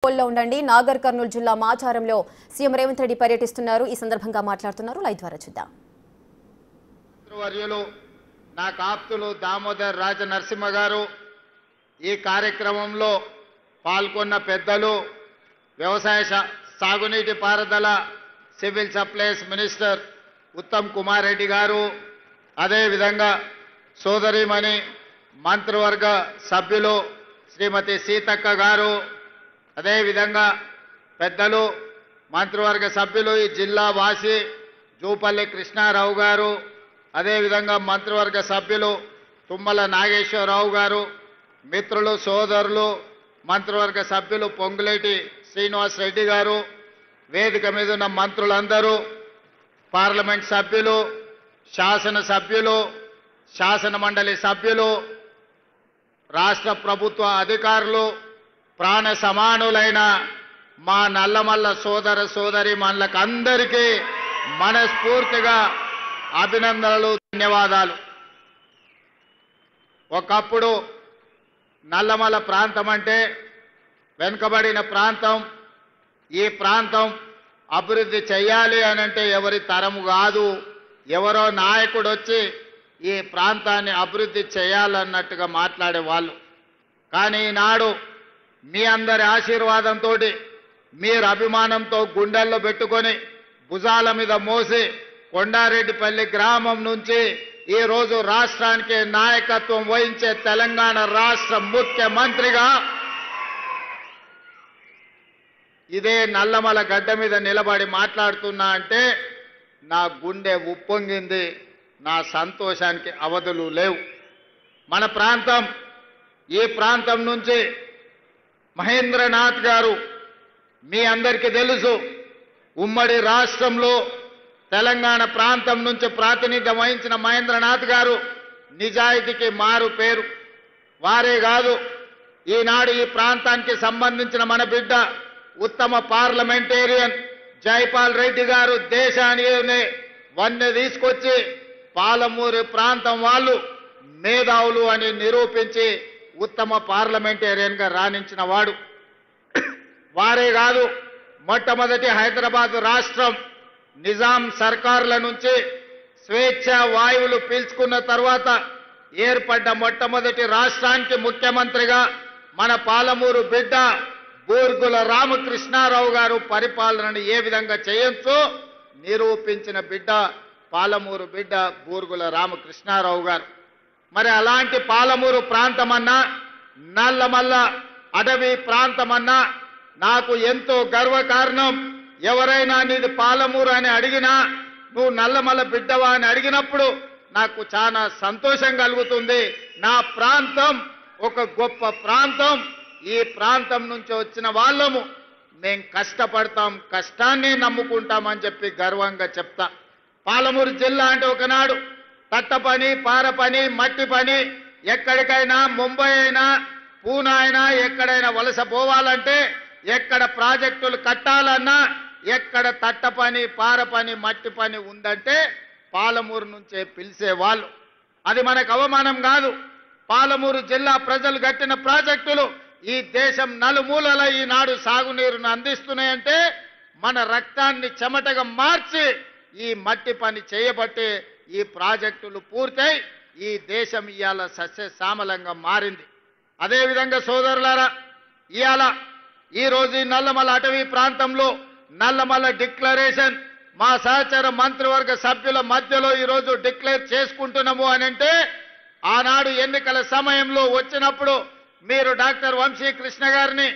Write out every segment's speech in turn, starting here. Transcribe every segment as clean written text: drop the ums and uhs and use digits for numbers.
లో ఉండండి. నాగర్ కర్నూలు జిల్లా మాచారంలో సీఎం రేవంత్ రెడ్డి పర్యటిస్తున్నారు. ఈ సందర్భంగా మాట్లాడుతున్నారు. లైవ్ ద్వారా చూద్దాం. మంత్రివర్యులు నా కాప్తులు దామోదర్ రాజ నరసింహ గారు, ఈ కార్యక్రమంలో పాల్గొన్న పెద్దలు, వ్యవసాయ సాగునీటి పారుదల civil supplies minister Uttam Kumar Reddy గారు, అదేవిధంగా సోదరిమణి మంత్రివర్గ సభ్యులు శ్రీమతి సీతక్క గారు, అదేవిధంగా పెద్దలు మంత్రివర్గ సభ్యులు ఈ జిల్లా వాసి జూపల్లి కృష్ణారావు గారు, అదేవిధంగా మంత్రివర్గ సభ్యులు తుమ్మల నాగేశ్వరరావు గారు, మిత్రులు సోదరులు మంత్రివర్గ సభ్యులు పొంగులేటి శ్రీనివాస్ రెడ్డి గారు, వేదిక మీద ఉన్న మంత్రులందరూ, పార్లమెంట్ సభ్యులు, శాసనసభ్యులు, శాసన మండలి సభ్యులు, రాష్ట్ర ప్రభుత్వ అధికారులు, ప్రాణ సమానులైన మా నల్లమల్ల సోదర సోదరి మనలకు అందరికీ మనస్ఫూర్తిగా అభినందనలు, ధన్యవాదాలు. ఒకప్పుడు నల్లమల్ల ప్రాంతం అంటే వెనుకబడిన ప్రాంతం. ఈ ప్రాంతం అభివృద్ధి చేయాలి అనంటే ఎవరి తరము కాదు, ఎవరో నాయకుడు వచ్చి ఈ ప్రాంతాన్ని అభివృద్ధి చేయాలన్నట్టుగా మాట్లాడేవాళ్ళు. కానీ ఈనాడు మీ అందరి ఆశీర్వాదంతో, మీరు అభిమానంతో గుండెల్లో పెట్టుకొని భుజాల మీద మోసి కొండారెడ్డిపల్లి గ్రామం నుంచి ఈరోజు రాష్ట్రానికి నాయకత్వం వహించే తెలంగాణ రాష్ట్ర ముఖ్యమంత్రిగా ఇదే నల్లమల గడ్డ మీద నిలబడి మాట్లాడుతున్నా అంటే నా గుండె ఉప్పొంగింది. నా సంతోషానికి అవధులు లేవు. మన ప్రాంతం, ఈ ప్రాంతం నుంచి మహేంద్రనాథ్ గారు మీ అందరికీ తెలుసు. ఉమ్మడి రాష్ట్రంలో తెలంగాణ ప్రాంతం నుంచి ప్రాతినిధ్యం వహించిన మహేంద్రనాథ్ గారు నిజాయితీకి మారు పేరు. వారే కాదు, ఈనాడు ఈ ప్రాంతానికి సంబంధించిన మన బిడ్డ ఉత్తమ పార్లమెంటేరియన్ జైపాల్ రెడ్డి గారు దేశానికి వన్నె తీసుకొచ్చి పాలమూరు ప్రాంతం వాళ్ళు మేధావులు అని నిరూపించి ఉత్తమ పార్లమెంటేరియన్గా రాణించిన వాడు. వారే కాదు, మొట్టమొదటి హైదరాబాద్ రాష్ట్రం నిజాం సర్కారుల నుంచి స్వేచ్ఛ వాయువులు పీల్చుకున్న తర్వాత ఏర్పడ్డ మొట్టమొదటి రాష్ట్రానికి ముఖ్యమంత్రిగా మన పాలమూరు బిడ్డ బూర్గుల రామకృష్ణారావు గారు పరిపాలనను ఏ విధంగా చేయొచ్చో నిరూపించిన బిడ్డ పాలమూరు బిడ్డ బూర్గుల రామకృష్ణారావు గారు. మరి అలాంటి పాలమూరు ప్రాంతమన్నా, నల్లమల్ల అడవి ప్రాంతమన్నా నాకు ఎంతో గర్వకారణం. ఎవరైనా నీది పాలమూరు అని అడిగినా, నువ్వు నల్లమల్ల బిడ్డవా అని అడిగినప్పుడు నాకు చాలా సంతోషం కలుగుతుంది. నా ప్రాంతం ఒక గొప్ప ప్రాంతం. ఈ ప్రాంతం నుంచి వచ్చిన వాళ్ళము, మేం కష్టపడతాం, కష్టాన్ని నమ్ముకుంటామని చెప్పి గర్వంగా చెప్తా. పాలమూరు జిల్లా అంటే ఒకనాడు తట్ట పని, పార పని, మట్టి పని, ఎక్కడికైనా ముంబై అయినా పూనా అయినా ఎక్కడైనా వలస పోవాలంటే, ఎక్కడ ప్రాజెక్టులు కట్టాలన్నా, ఎక్కడ తట్ట పని, పార పని, మట్టి పని ఉందంటే పాలమూరు నుంచే పిలిచేవాళ్ళు. అది మనకు అవమానం కాదు. పాలమూరు జిల్లా ప్రజలు కట్టిన ప్రాజెక్టులు ఈ దేశం నలుమూలల ఈనాడు సాగునీరును అందిస్తున్నాయంటే మన రక్తాన్ని చెమటగా మార్చి ఈ మట్టి పని చేయబట్టి ఈ ప్రాజెక్టులు పూర్తయి ఈ దేశం ఇవాళ సస్యశ్యామలంగా మారింది. అదేవిధంగా సోదరులారా, ఇవాళ ఈరోజు ఈ నల్లమల్ల అటవీ ప్రాంతంలో నల్లమల్ల డిక్లరేషన్ మా సహచర మంత్రివర్గ సభ్యుల మధ్యలో ఈరోజు డిక్లేర్ చేసుకుంటున్నాము అని అంటే, ఆనాడు ఎన్నికల సమయంలో వచ్చినప్పుడు మీరు డాక్టర్ వంశీకృష్ణ గారిని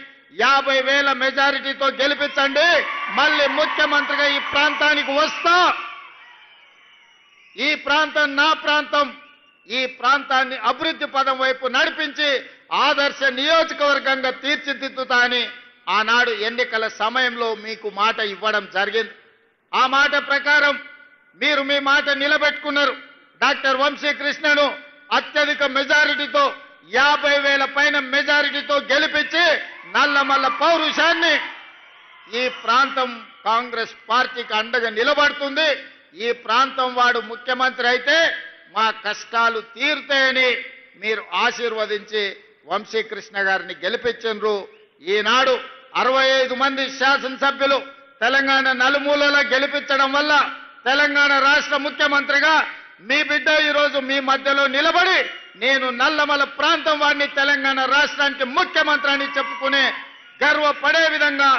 50,000 మెజారిటీతో గెలిపించండి, మళ్ళీ ముఖ్యమంత్రిగా ఈ ప్రాంతానికి వస్తా, ఈ ప్రాంతం నా ప్రాంతం, ఈ ప్రాంతాన్ని అభివృద్ధి పదం వైపు నడిపించి ఆదర్శ నియోజకవర్గంగా తీర్చిదిద్దుతా అని ఆనాడు ఎన్నికల సమయంలో మీకు మాట ఇవ్వడం జరిగింది. ఆ మాట ప్రకారం మీరు మీ మాట నిలబెట్టుకున్నారు. డాక్టర్ వంశీకృష్ణను అత్యధిక మెజారిటీతో 50,000 పైన మెజారిటీతో గెలిపించి నల్లమల్ల పౌరుషాన్ని ఈ ప్రాంతం కాంగ్రెస్ పార్టీకి అండగా నిలబడుతుంది. ఈ ప్రాంతం వాడు ముఖ్యమంత్రి అయితే మా కష్టాలు తీరుతాయని మీరు ఆశీర్వదించి వంశీకృష్ణ గారిని గెలిపించండ్రు. ఈనాడు 65 మంది శాసనసభ్యులు తెలంగాణ నలుమూలలా గెలిపించడం వల్ల తెలంగాణ రాష్ట్ర ముఖ్యమంత్రిగా మీ బిడ్డ ఈరోజు మీ మధ్యలో నిలబడి నేను నల్లమల ప్రాంతం వాడిని తెలంగాణ రాష్ట్రానికి ముఖ్యమంత్రి అని చెప్పుకునే గర్వపడే విధంగా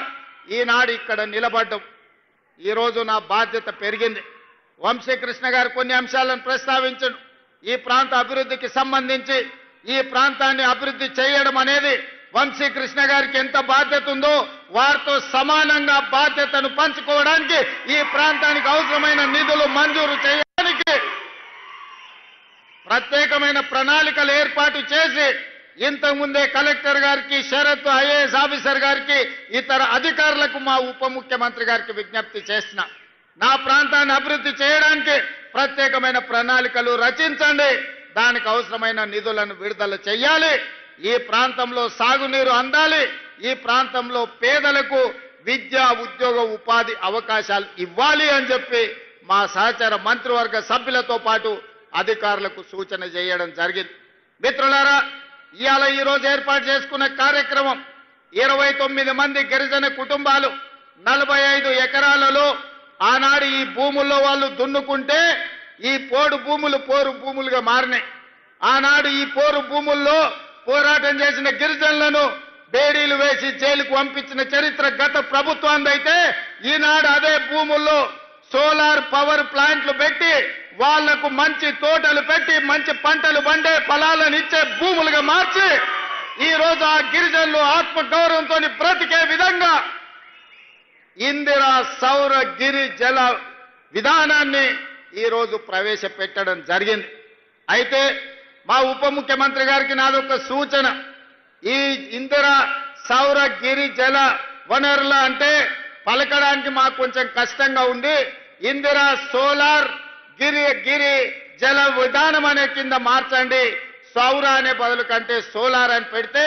ఈనాడు ఇక్కడ నిలబడ్డం. ఈరోజు నా బాధ్యత పెరిగింది. వంశీకృష్ణ గారు కొన్ని అంశాలను ప్రస్తావించడం, ఈ ప్రాంత అభివృద్ధికి సంబంధించి ఈ ప్రాంతాన్ని అభివృద్ధి చేయడం అనేది వంశీకృష్ణ గారికి ఎంత బాధ్యత ఉందో వారితో సమానంగా బాధ్యతను పంచుకోవడానికి ఈ ప్రాంతానికి అవసరమైన నిధులు మంజూరు చేయడానికి ప్రత్యేకమైన ప్రణాళికలు ఏర్పాటు చేసి ఇంతకుముందే కలెక్టర్ గారికి, షరత్ ఐఏఎస్ ఆఫీసర్ గారికి, ఇతర అధికారులకు మా ఉప ముఖ్యమంత్రి గారికి విజ్ఞప్తి చేసిన నా ప్రాంతాన్ని అభివృద్ధి చేయడానికి ప్రత్యేకమైన ప్రణాళికలు రచించండి, దానికి అవసరమైన నిధులను విడుదల చేయాలి, ఈ ప్రాంతంలో సాగునీరు అందాలి, ఈ ప్రాంతంలో పేదలకు విద్య, ఉద్యోగ, ఉపాధి అవకాశాలు ఇవ్వాలి అని చెప్పి మా సహచర మంత్రివర్గ సభ్యులతో పాటు అధికారులకు సూచన చేయడం జరిగింది. మిత్రులారా, ఇవాళ ఈరోజు ఏర్పాటు చేసుకున్న కార్యక్రమం 29 మంది గిరిజన కుటుంబాలు 45 ఎకరాలలో ఆనాడు ఈ భూముల్లో వాళ్ళు దున్నుకుంటే ఈ పోడు భూములు పోరు భూములుగా మారినాయి. ఆనాడు ఈ పోరు భూముల్లో పోరాటం చేసిన గిరిజనులను బేడీలు వేసి జైలుకు పంపించిన చరిత్ర గత ప్రభుత్వానిదైతే ఈనాడు అదే భూముల్లో సోలార్ పవర్ ప్లాంట్లు పెట్టి వాళ్లకు మంచి తోటలు పెట్టి మంచి పంటలు పండే ఫలాలను ఇచ్చే భూములుగా మార్చి ఈ రోజు ఆ గిరిజనులు ఆత్మ గౌరవంతో బ్రతికే విధంగా ఇందిరా సౌర గిరి జల విధానాన్ని ఈ రోజు ప్రవేశపెట్టడం జరిగింది. అయితే మా ఉప ముఖ్యమంత్రి గారికి నాదొక సూచన, ఈ ఇందిరా సౌర గిరి జల వనరుల అంటే పలకడానికి మాకు కొంచెం కష్టంగా ఉంది, ఇందిరా సోలార్ గిరి జల విధానం అనే కింద మార్చండి, సౌర అనే బదులు కంటే సోలార్ అని పెడితే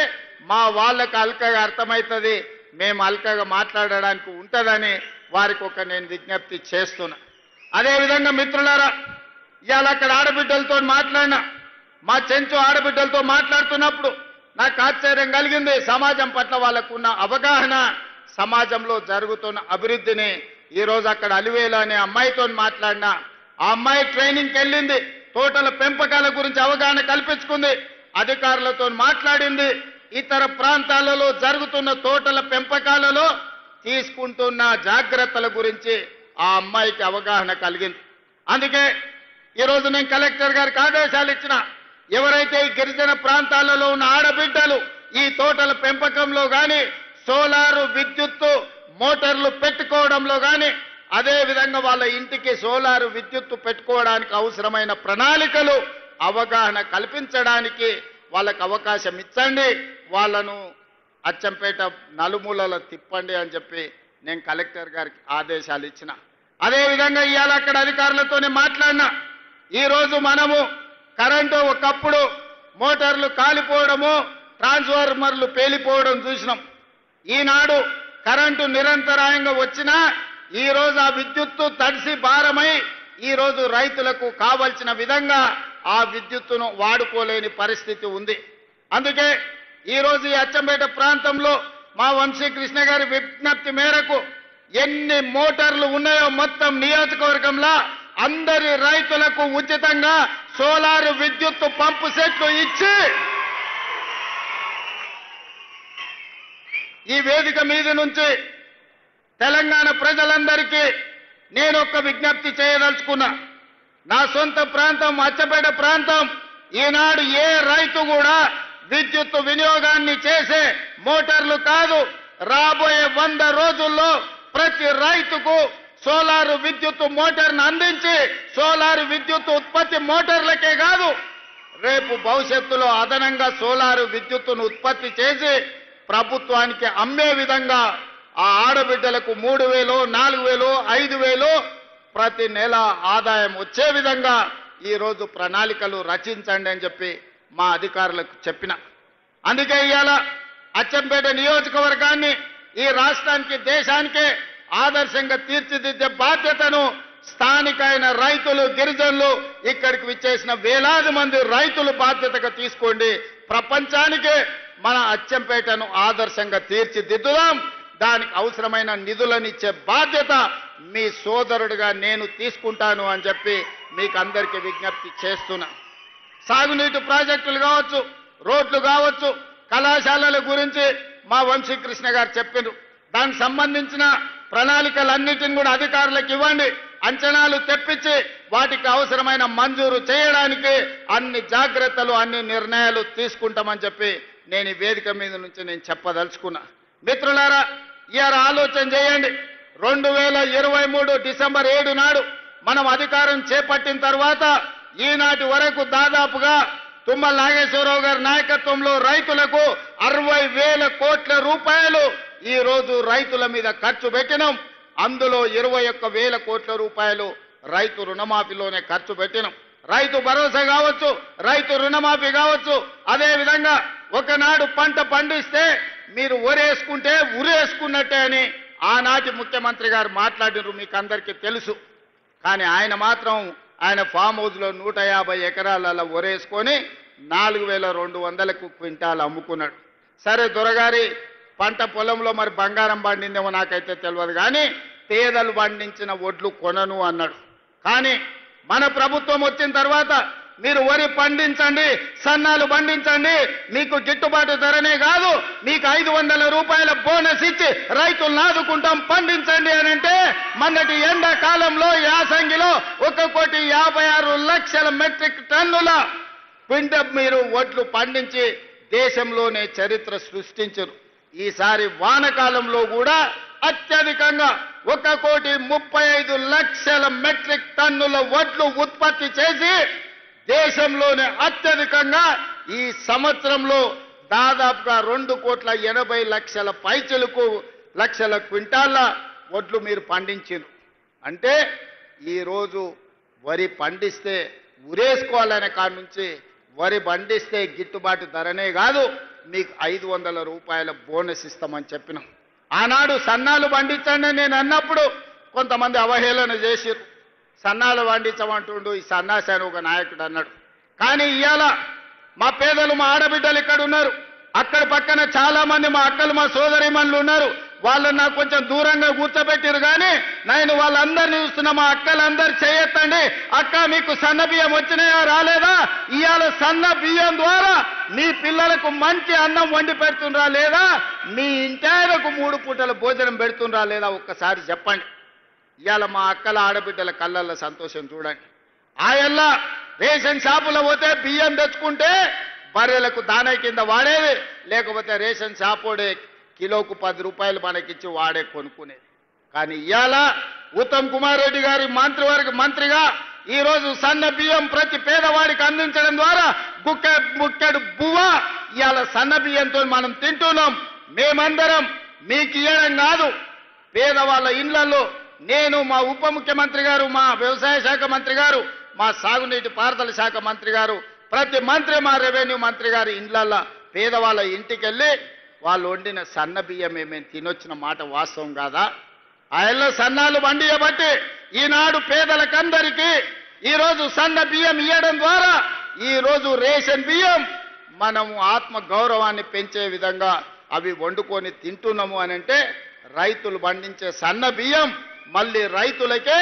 మా వాళ్ళకి అల్కగా అర్థమవుతుంది, మేము అల్కగా మాట్లాడడానికి ఉంటుందని వారికి నేను విజ్ఞప్తి చేస్తున్నా. అదేవిధంగా మిత్రులారా, ఇవాళ అక్కడ ఆడబిడ్డలతో మాట్లాడినా, మా చెంచు ఆడబిడ్డలతో మాట్లాడుతున్నప్పుడు నాకు ఆశ్చర్యం కలిగింది. సమాజం పట్ల వాళ్ళకున్న అవగాహన, సమాజంలో జరుగుతున్న అభివృద్ధిని ఈరోజు అక్కడ అలివేలు అనే అమ్మాయితో మాట్లాడినా, ఆ అమ్మాయి ట్రైనింగ్కి వెళ్ళింది, తోటల పెంపకాల గురించి అవగాహన కల్పించుకుంది, అధికారులతో మాట్లాడింది, ఇతర ప్రాంతాలలో జరుగుతున్న తోటల పెంపకాలలో తీసుకుంటున్న జాగ్రత్తల గురించి ఆ అమ్మాయికి అవగాహన కలిగింది. అందుకే ఈరోజు నేను కలెక్టర్ గారికి ఆదేశాలు ఇచ్చిన, ఎవరైతే ఈ గిరిజన ప్రాంతాలలో ఉన్న ఆడబిడ్డలు ఈ తోటల పెంపకంలో కానీ సోలారు విద్యుత్తు మోటార్లు పెట్టుకోవడంలో కానీ అదేవిధంగా వాళ్ళ ఇంటికి సోలారు విద్యుత్తు పెట్టుకోవడానికి అవసరమైన ప్రణాళికలు అవగాహన కల్పించడానికి వాళ్ళకు అవకాశం ఇచ్చండి, వాళ్ళను అచ్చంపేట నలుమూలల తిప్పండి అని చెప్పి నేను కలెక్టర్ గారికి ఆదేశాలు ఇచ్చిన. అదేవిధంగా ఇవాళ అక్కడ అధికారులతోనే మాట్లాడినా, ఈరోజు మనము కరెంటు ఒకప్పుడు మోటార్లు కాలిపోవడము, ట్రాన్స్ఫార్మర్లు పేలిపోవడం చూసినాం. ఈనాడు కరెంటు నిరంతరాయంగా వచ్చినా ఈరోజు ఆ విద్యుత్తు తడిసి భారమై ఈరోజు రైతులకు కావలసిన విధంగా ఆ విద్యుత్తును వాడుకోలేని పరిస్థితి ఉంది. అందుకే ఈరోజు ఈ అచ్చంపేట ప్రాంతంలో మా వంశీకృష్ణ గారి విజ్ఞప్తి మేరకు ఎన్ని మోటార్లు ఉన్నాయో మొత్తం నియోజకవర్గంలో అందరి రైతులకు ఉచితంగా సోలార్ విద్యుత్తు పంపు సెట్లు ఇచ్చి ఈ వేదిక మీద నుంచి తెలంగాణ ప్రజలందరికీ నేను ఒక విజ్ఞప్తి చేయదలుచుకున్నా. నా సొంత ప్రాంతం అచ్చంపేట ప్రాంతం, ఈనాడు ఏ రైతు కూడా విద్యుత్తు వినియోగాన్ని చేసే మోటార్లు కాదు, రాబోయే 100 రోజుల్లో ప్రతి రైతుకు సోలారు విద్యుత్తు మోటార్ను అందించి సోలారు విద్యుత్తు ఉత్పత్తి మోటార్లకే కాదు, రేపు భవిష్యత్తులో అదనంగా సోలారు విద్యుత్తును ఉత్పత్తి చేసి ప్రభుత్వానికి అమ్మే విధంగా ఆ ఆడబిడ్డలకు 3,000, 4,000, 5,000 ప్రతి నెల ఆదాయం వచ్చే విధంగా ఈరోజు ప్రణాళికలు రచించండి అని చెప్పి మా అధికారులకు చెప్పిన. అందుకే ఇవాళ అచ్చంపేట నియోజకవర్గాన్ని ఈ రాష్ట్రానికి, దేశానికే ఆదర్శంగా తీర్చిదిద్దే బాధ్యతను స్థానికైన రైతులు, గిరిజనులు, ఇక్కడికి విచ్చేసిన వేలాది మంది రైతులు బాధ్యతగా తీసుకోండి. ప్రపంచానికే మన అచ్చంపేటను ఆదర్శంగా తీర్చిదిద్దుదాం. దానికి అవసరమైన నిధులను ఇచ్చే బాధ్యత మీ సోదరుడిగా నేను తీసుకుంటాను అని చెప్పి మీకు అందరికీ విజ్ఞప్తి చేస్తున్నా. సాగునీటి ప్రాజెక్టులు కావచ్చు, రోడ్లు కావచ్చు, కళాశాలల గురించి మా వంశీకృష్ణ గారు చెప్పారు. దానికి సంబంధించిన ప్రణాళికలన్నిటిని కూడా అధికారులకు ఇవ్వండి, అంచనాలు తెప్పించి వాటికి అవసరమైన మంజూరు చేయడానికి అన్ని జాగ్రత్తలు అన్ని నిర్ణయాలు తీసుకుంటామని చెప్పి నేను ఈ వేదిక మీద నుంచి నేను చెప్పదలుచుకున్నా. మిత్రులారా, ఇవాళ ఆలోచన చేయండి. 2023 డిసెంబర్ 7 నాడు మనం అధికారం చేపట్టిన తర్వాత ఈనాటి వరకు దాదాపుగా తుమ్మల నాగేశ్వరరావు గారి నాయకత్వంలో రైతులకు 60,000 కోట్ల రూపాయలు ఈ రోజు రైతుల మీద ఖర్చు పెట్టినాం. అందులో 21,000 కోట్ల రూపాయలు రైతు రుణమాఫీలోనే ఖర్చు పెట్టినాం. రైతు భరోసా కావచ్చు, రైతు రుణమాఫీ కావచ్చు. అదే విధంగా ఒకనాడు పంట పండిస్తే మీరు ఒరేసుకుంటే ఉరేసుకున్నట్టే అని ఆనాటి ముఖ్యమంత్రి గారు మాట్లాడినారు, మీకు అందరికీ తెలుసు. కానీ ఆయన మాత్రం ఆయన ఫామ్ హౌస్లో 150 ఎకరాలలో ఒరేసుకొని 4,200కు క్వింటాలు అమ్ముకున్నాడు. సరే, దొరగారి పంట పొలంలో మరి బంగారం పండిందేమో నాకైతే తెలియదు, కానీ పేదలు పండించిన ఒడ్లు కొనను అన్నాడు. కానీ మన ప్రభుత్వం వచ్చిన తర్వాత మీరు వరి పండించండి, సన్నాలు పండించండి, మీకు గిట్టుబాటు ధరనే కాదు మీకు 500 రూపాయల బోనస్ ఇచ్చి రైతులను ఆదుకుంటాం, పండించండి అని అంటే మొన్నటి ఎండాకాలంలో యాసంగిలో 1,56,00,000 మెట్రిక్ టన్నుల మీరు ఒడ్లు పండించి దేశంలోనే చరిత్ర సృష్టించారు. ఈసారి వానకాలంలో కూడా అత్యధికంగా 1,35,00,000 మెట్రిక్ టన్నుల ఒడ్లు ఉత్పత్తి చేసి దేశంలోనే అత్యధికంగా ఈ సంవత్సరంలో దాదాపుగా 2,80,00,000 పైచలకు లక్షల క్వింటాళ్ళ ఒడ్లు మీరు పండించారు. అంటే ఈరోజు వరి పండిస్తే ఉరేసుకోవాలనే కాడ నుంచి వరి పండిస్తే గిట్టుబాటు ధరనే కాదు మీకు 500 రూపాయల బోనస్ ఇస్తామని చెప్పినాం. ఆనాడు సన్నాలు పండించండి నేను అన్నప్పుడు కొంతమంది అవహేళన చేసిరు. సన్నాలు పండించమంటుండు ఈ సన్నాసి అని ఒక నాయకుడు అన్నాడు. కానీ ఇవాళ మా పేదలు మా ఆడబిడ్డలు ఇక్కడ ఉన్నారు, అక్కడ పక్కన చాలా మంది మా అక్కలు మా సోదరిమణులు ఉన్నారు. వాళ్ళని నాకు కొంచెం దూరంగా కూర్చోబెట్టారు. కానీ నేను వాళ్ళందరినీ చూస్తున్నా, మా అక్కలందరూ చేయొద్దండి. అక్క మీకు సన్న బియ్యం వచ్చినాయా రాలేదా? ఇవాళ సన్న బియ్యం ద్వారా మీ పిల్లలకు మంచి అన్నం వండి పెడుతుండ్రా లేదా? మీ ఇంటాయనకు 3 పూటల భోజనం పెడుతుండ్రా లేదా? ఒక్కసారి చెప్పండి. ఇవాళ మా అక్కల ఆడబిడ్డల కళ్ళల్లో సంతోషం చూడండి. ఆయల్ల రేషన్ షాపులో పోతే బియ్యం తెచ్చుకుంటే బర్రెలకు దానా కింద వాడేది, లేకపోతే రేషన్ షాపోడే కిలోకు 10 రూపాయలు మనకిచ్చి వాడే కొనుక్కునేది. కానీ ఇవాళ ఉత్తమ్ కుమార్ రెడ్డి గారి మంత్రిగా ఈరోజు సన్న బియ్యం ప్రతి పేదవాడికి అందించడం ద్వారా బుక్కెడు బువ్వ ఇవాళ సన్న బియ్యంతో మనం తింటున్నాం. మేమందరం మీకు ఇవ్వడం కాదు, పేదవాళ్ళ ఇళ్లలో నేను, మా ఉప ముఖ్యమంత్రి గారు, మా వ్యవసాయ శాఖ మంత్రి గారు, మా సాగునీటి పారుదల శాఖ మంత్రి గారు, ప్రతి మంత్రి, మా రెవెన్యూ మంత్రి గారి ఇండ్లల్లో పేదవాళ్ళ ఇంటికి వెళ్ళి వాళ్ళు వండిన సన్న బియ్యమే మేము తినొచ్చిన మాట వాస్తవం కాదా? ఆయల్లో సన్నాలు వండియబట్టి ఈనాడు పేదలకందరికీ ఈరోజు సన్న బియ్యం ఇవ్వడం ద్వారా ఈరోజు రేషన్ బియ్యం మనము ఆత్మ గౌరవాన్ని పెంచే విధంగా అవి వండుకొని తింటున్నాము అని అంటే రైతులు పండించే సన్న బియ్యం మళ్ళీ రైతులకే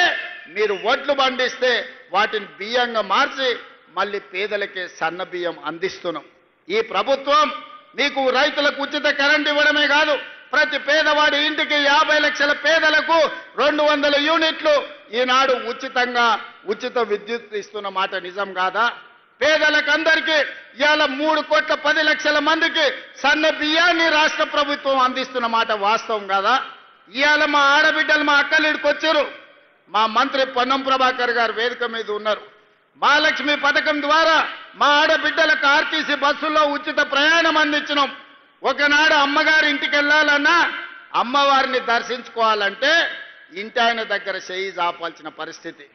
మీరు వడ్లు పండిస్తే వాటిని బియ్యంగా మార్చి మళ్ళీ పేదలకే సన్న బియ్యం అందిస్తున్నాం. ఈ ప్రభుత్వం మీకు రైతులకు ఉచిత కరెంట్ ఇవ్వడమే కాదు, ప్రతి పేదవాడి ఇంటికి 50 లక్షల పేదలకు 200 యూనిట్లు ఈనాడు ఉచితంగా ఉచిత విద్యుత్ ఇస్తున్న మాట నిజం కాదా? పేదలకందరికీ ఇవాళ 3,10,00,000 మందికి సన్న బియ్యాన్ని రాష్ట్ర ప్రభుత్వం అందిస్తున్న మాట వాస్తవం కాదా? ఇవాళ మా ఆడబిడ్డలు మా అక్కలిడికి వచ్చారు. మా మంత్రి పొన్నం ప్రభాకర్ గారు వేదిక మీద ఉన్నారు. మహాలక్ష్మి పథకం ద్వారా మా ఆడబిడ్డలకు ఆర్టీసీ బస్సుల్లో ఉచిత ప్రయాణం అందించినాం. ఒకనాడు అమ్మగారి ఇంటికి వెళ్ళాలన్నా, అమ్మవారిని దర్శించుకోవాలంటే ఇంటాయన దగ్గర చేయి చాపాల్సిన పరిస్థితి.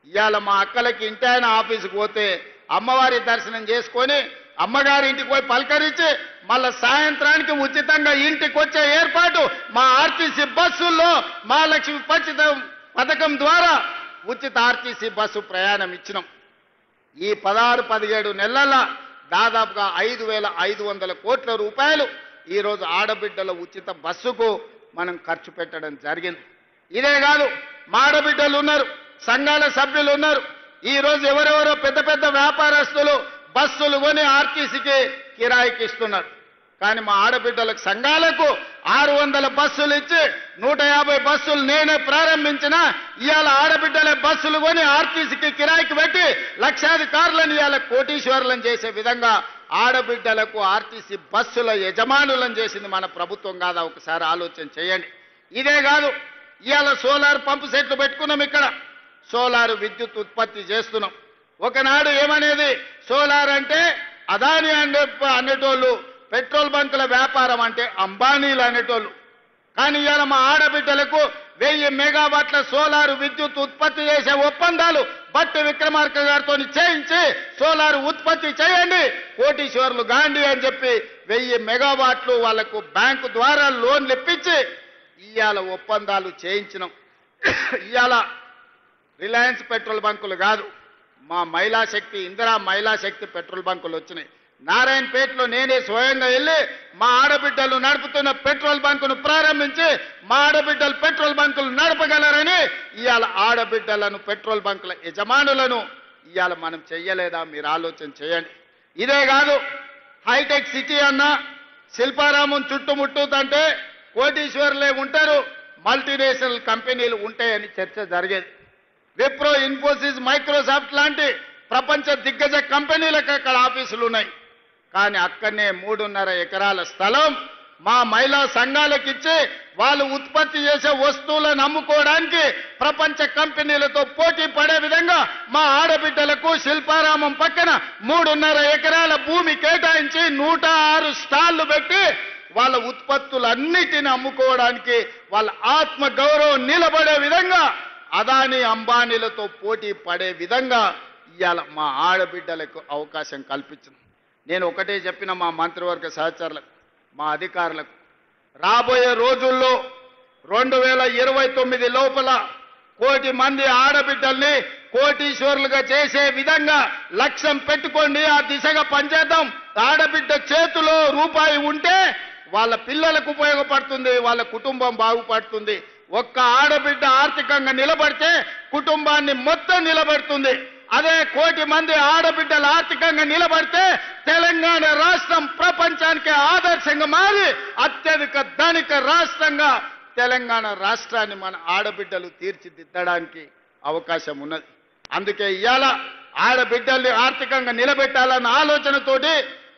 ఇవాళ మా అక్కలకి ఇంటాయన ఆఫీసుకు పోతే అమ్మవారి దర్శనం చేసుకొని అమ్మగారి ఇంటికి పోయి పలకరించి మళ్ళా సాయంత్రానికి ఉచితంగా ఇంటికి వచ్చే ఏర్పాటు మా ఆర్టీసీ బస్సుల్లో మహాలక్ష్మి పథకం ద్వారా ఉచిత ఆర్టీసీ బస్సు ప్రయాణం ఇచ్చినాం. ఈ 16-17 నెలల దాదాపుగా 5,500 కోట్ల రూపాయలు ఈరోజు ఆడబిడ్డల ఉచిత బస్సుకు మనం ఖర్చు పెట్టడం జరిగింది. ఇదే కాదు, మా ఆడబిడ్డలు ఉన్నారు, సంఘాల సభ్యులు ఉన్నారు. ఈ రోజు ఎవరెవరో పెద్ద పెద్ద వ్యాపారస్తులు బస్సులు కొని ఆర్టీసీకి కిరాయికి ఇస్తున్నారు. కానీ మా ఆడబిడ్డలకు సంఘాలకు 600 బస్సులు ఇచ్చి 150 బస్సులు నేనే ప్రారంభించిన. ఇవాళ ఆడబిడ్డలే బస్సులు కొని ఆర్టీసీకి కిరాయికి పెట్టి లక్షాధికారులను ఇవాళ కోటీశ్వరులను చేసే విధంగా ఆడబిడ్డలకు ఆర్టీసీ బస్సుల యజమానులను చేసింది మన ప్రభుత్వం కాదా? ఒకసారి ఆలోచన చేయండి. ఇదే కాదు, ఇవాళ సోలార్ పంపు సెట్లు పెట్టుకున్నాం. ఇక్కడ సోలార్ విద్యుత్ ఉత్పత్తి చేస్తున్నాం. ఒకనాడు ఏమనేది, సోలార్ అంటే అదాని అనేటోళ్ళు, పెట్రోల్ బంకుల వ్యాపారం అంటే అంబానీలు అనేటోళ్ళు. కానీ ఇవాళ మా ఆడబిడ్డలకు 1000 మెగావాట్ల సోలారు విద్యుత్ ఉత్పత్తి చేసే ఒప్పందాలు బట్టి విక్రమార్క గారితో చేయించి సోలారు ఉత్పత్తి చేయండి, కోటీశ్వర్లు గాంధీ అని చెప్పి 1000 మెగావాట్లు వాళ్లకు బ్యాంకు ద్వారా లోన్లు ఇప్పించి ఇవాళ ఒప్పందాలు చేయించినాం. ఇవాళ రిలయన్స్ పెట్రోల్ బంకులు కాదు, మా మహిళా శక్తి, ఇందిరా మహిళా శక్తి పెట్రోల్ బంకులు వచ్చినాయి. నారాయణపేటలో నేనే స్వయంగా వెళ్ళి మా ఆడబిడ్డలు నడుపుతున్న పెట్రోల్ బంకును ప్రారంభించి మా ఆడబిడ్డలు పెట్రోల్ బంకులు నడపగలరని ఇవాళ ఆడబిడ్డలను పెట్రోల్ బంకుల యజమానులను ఇవాళ మనం చెయ్యలేదా? మీరు ఆలోచన చేయండి. ఇదే కాదు, హైటెక్ సిటీ అన్న శిల్పారామం చుట్టుముట్టుతంటే కోటీశ్వరులే ఉంటారు, మల్టీనేషనల్ కంపెనీలు ఉంటాయని చర్చ జరిగేది. విప్రో, ఇన్ఫోసిస్, మైక్రోసాఫ్ట్ లాంటి ప్రపంచ దిగ్గజ కంపెనీలకు అక్కడ ఆఫీసులు ఉన్నాయి. కానీ అక్కడనే 3.5 ఎకరాల స్థలం మా మహిళా సంఘాలకు ఇచ్చి వాళ్ళు ఉత్పత్తి చేసే వస్తువులను అమ్ముకోవడానికి ప్రపంచ కంపెనీలతో పోటీ పడే విధంగా మా ఆడబిడ్డలకు శిల్పారామం పక్కన 3.5 ఎకరాల భూమి కేటాయించి 106 స్టాళ్లు పెట్టి వాళ్ళ ఉత్పత్తులన్నిటిని అమ్ముకోవడానికి వాళ్ళ ఆత్మ గౌరవం నిలబడే విధంగా అదాని అంబానీలతో పోటీ పడే విధంగా ఇవాళ మా ఆడబిడ్డలకు అవకాశం కల్పించింది. నేను ఒకటే చెప్పిన మా మంత్రివర్గ సహచరులకు, మా అధికారులకు, రాబోయే రోజుల్లో 2029 లోపల 1 కోటి మంది ఆడబిడ్డల్ని కోటీశ్వరులుగా చేసే విధంగా లక్ష్యం పెట్టుకోండి. ఆ దిశగా పనిచేద్దాం. ఆడబిడ్డ చేతిలో రూపాయి ఉంటే వాళ్ళ పిల్లలకు ఉపయోగపడుతుంది, వాళ్ళ కుటుంబం బాగుపడుతుంది. ఒక్క ఆడబిడ్డ ఆర్థికంగా నిలబడితే కుటుంబాన్ని మొత్తం నిలబెడుతుంది. అదే 1 కోటి మంది ఆడబిడ్డలు ఆర్థికంగా నిలబడితే తెలంగాణ రాష్ట్రం ప్రపంచానికి ఆదర్శంగా మారి అత్యధిక ధనిక రాష్ట్రంగా తెలంగాణ రాష్ట్రాన్ని మన ఆడబిడ్డలు తీర్చిదిద్దడానికి అవకాశం ఉన్నది. అందుకే ఇవాళ ఆడబిడ్డల్ని ఆర్థికంగా నిలబెట్టాలన్న ఆలోచనతోటి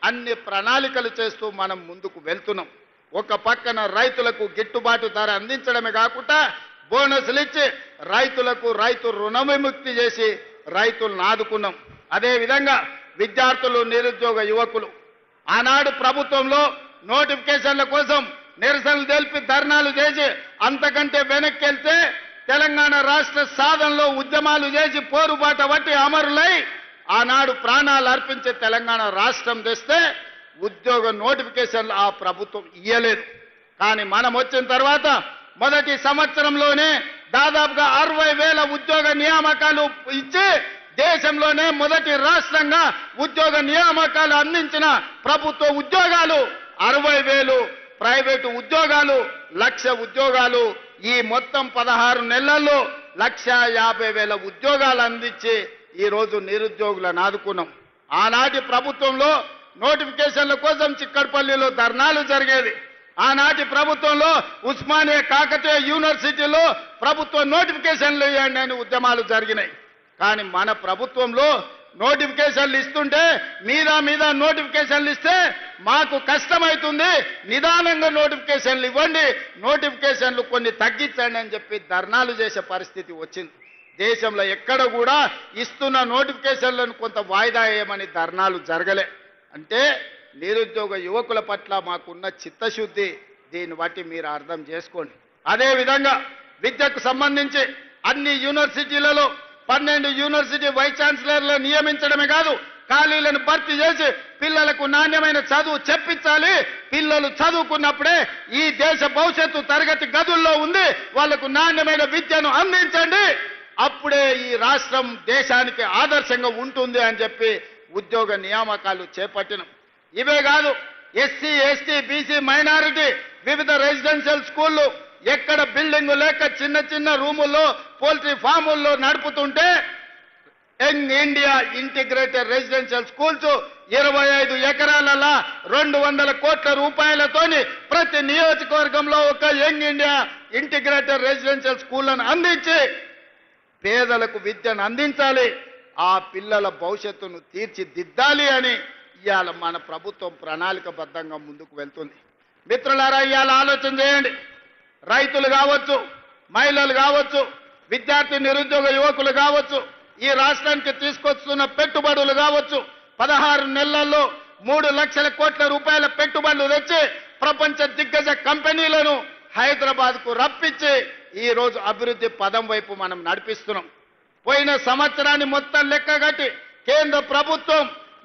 అన్ని ప్రణాళికలు చేస్తూ మనం ముందుకు వెళ్తున్నాం. ఒక పక్కన రైతులకు గిట్టుబాటు ధర అందించడమే కాకుండా బోనస్లు ఇచ్చి రైతులకు రైతు రుణ విముక్తి చేసి రైతులను ఆదుకున్నాం. అదేవిధంగా విద్యార్థులు, నిరుద్యోగ యువకులు ఆనాడు ప్రభుత్వంలో నోటిఫికేషన్ల కోసం నిరసనలు తెలిపి ధర్నాలు చేసి అంతకంటే వెనక్కి వెళ్తే తెలంగాణ రాష్ట్ర సాధనలో ఉద్యమాలు చేసి పోరుబాట వట్టి అమరులై ఆనాడు ప్రాణాలు అర్పించే తెలంగాణ రాష్ట్రం తెస్తే ఉద్యోగ నోటిఫికేషన్లు ఆ ప్రభుత్వం ఇయ్యలేదు. కానీ మనం వచ్చిన తర్వాత మొదటి సంవత్సరంలోనే దాదాపుగా 60,000 ఉద్యోగ నియామకాలు ఇచ్చి దేశంలోనే మొదటి రాష్ట్రంగా ఉద్యోగ నియామకాలు అందించిన ప్రభుత్వ ఉద్యోగాలు 60,000, ప్రైవేటు ఉద్యోగాలు 1,00,000 ఉద్యోగాలు. ఈ మొత్తం 16 నెలల్లో 1,50,000 ఉద్యోగాలు అందించి ఈ రోజు నిరుద్యోగులను ఆదుకున్నాం. ఆనాటి ప్రభుత్వంలో నోటిఫికేషన్ల కోసం చిక్కడపల్లిలో ధర్నాలు జరిగేది. ఆనాటి ప్రభుత్వంలో ఉస్మానియా, కాకతీయ యూనివర్సిటీలో ప్రభుత్వ నోటిఫికేషన్లు ఇవ్వండి అని ఉద్యమాలు జరిగినాయి. కానీ మన ప్రభుత్వంలో నోటిఫికేషన్లు ఇస్తుంటే మీద నోటిఫికేషన్లు ఇస్తే మాకు కష్టమవుతుంది, నిదానంగా నోటిఫికేషన్లు ఇవ్వండి, నోటిఫికేషన్లు కొన్ని తగ్గించండి అని చెప్పి ధర్నాలు చేసే పరిస్థితి వచ్చింది. దేశంలో ఎక్కడ కూడా ఇస్తున్న నోటిఫికేషన్లను కొంత వాయిదా వేయమని ధర్నాలు జరగలే. అంటే నిరుద్యోగ యువకుల పట్ల మాకున్న చిత్తశుద్ధి, దీన్ని బట్టి మీరు అర్థం చేసుకోండి. అదేవిధంగా విద్యకు సంబంధించి అన్ని యూనివర్సిటీలలో 12 యూనివర్సిటీ వైస్ ఛాన్సలర్లు నియమించడమే కాదు, ఖాళీలను భర్తీ చేసి పిల్లలకు నాణ్యమైన చదువు చెప్పించాలి. పిల్లలు చదువుకున్నప్పుడే ఈ దేశ భవిష్యత్తు తరగతి గదుల్లో ఉంది, వాళ్లకు నాణ్యమైన విద్యను అందించండి. అప్పుడే ఈ రాష్ట్రం దేశానికి ఆదర్శంగా ఉంటుంది అని చెప్పి ఉద్యోగ నియామకాలు చేపట్టినాం. ఇవే కాదు, ఎస్సీ, ఎస్టీ, బీసీ, మైనారిటీ వివిధ రెసిడెన్షియల్ స్కూళ్లు ఎక్కడ బిల్డింగ్ లేక చిన్న చిన్న రూముల్లో పోల్ట్రీ ఫాముల్లో నడుపుతుంటే Young India integrated residential schools 25 ఎకరాలలో 200 కోట్ల రూపాయలతోని ప్రతి నియోజకవర్గంలో ఒక యంగ్ ఇండియా ఇంటిగ్రేటెడ్ రెసిడెన్షియల్ స్కూళ్లను అందించి పేదలకు విద్యను అందించాలి, ఆ పిల్లల భవిష్యత్తును తీర్చిదిద్దాలి అని ఇవాళ మన ప్రభుత్వం ప్రణాళికబద్ధంగా ముందుకు వెళ్తుంది. మిత్రులారా, ఇవాళ ఆలోచన చేయండి. రైతులు కావచ్చు, మహిళలు కావచ్చు, విద్యార్థి నిరుద్యోగ యువకులు కావచ్చు, ఈ రాష్ట్రానికి తీసుకొస్తున్న పెట్టుబడులు కావచ్చు, 16 నెలల్లో 3 లక్షల కోట్ల రూపాయల పెట్టుబడులు తెచ్చి ప్రపంచ దిగ్గజ కంపెనీలను హైదరాబాద్కు రప్పించి ఈ రోజు అభివృద్ధి పదం వైపు మనం నడిపిస్తున్నాం. పోయిన సంవత్సరాన్ని మొత్తం లెక్కగట్టి కేంద్ర ప్రభుత్వం